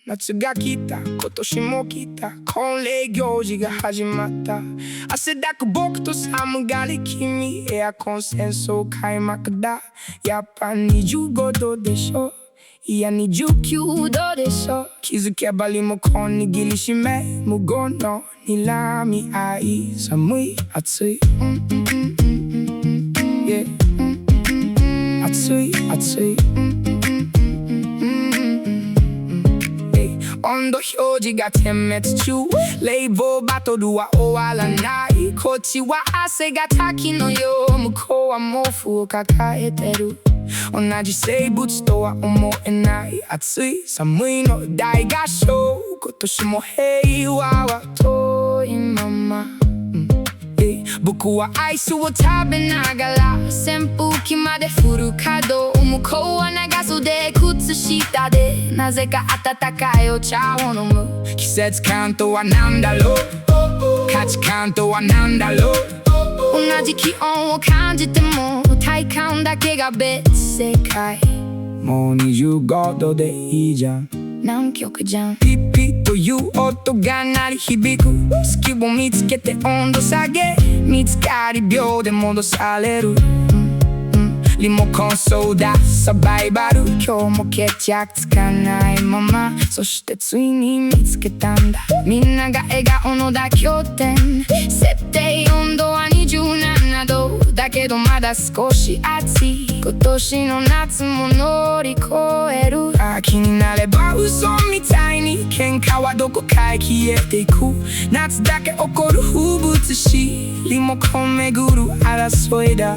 夏が来た、今年も来た、婚礼行事が始まった。汗だく僕と寒がり君、エアコン戦争開幕だ。やっぱ25度でしょ、いや29度でしょ。気づけばリモコン握りしめ、無言の睨み合い。寒い暑い、yeah. 暑い暑い、温度表示が点滅中、冷房バトルは終わらない。こっちは汗が滝のよう、向こうは毛布を抱えてる。同じ生物とは思えない、暑い寒いの大合唱。今年も平和は遠いまま、僕はアイスを食べながら扇風機までフル稼働。向こうは長袖靴下でなぜか温かいお茶を飲む。季節感とは何だろう、価値観とは何だろう。同じ気温を感じても体感だけが別世界。もう25度でいいじゃん、南極じゃん。ピッピッという音が鳴り響く。隙を見つけて温度下げ、見つかり秒で戻される。リモコンソーダサバイバル、今日も決着つかないまま。そしてついに見つけたんだ、みんなが笑顔の妥協点。設定温度は27度だけどまだ少し暑い。今年の夏も乗り越える。秋になれば嘘みたいに喧嘩はどこかへ消えていく。夏だけ起こる風物詩、リモコン巡る争いだ。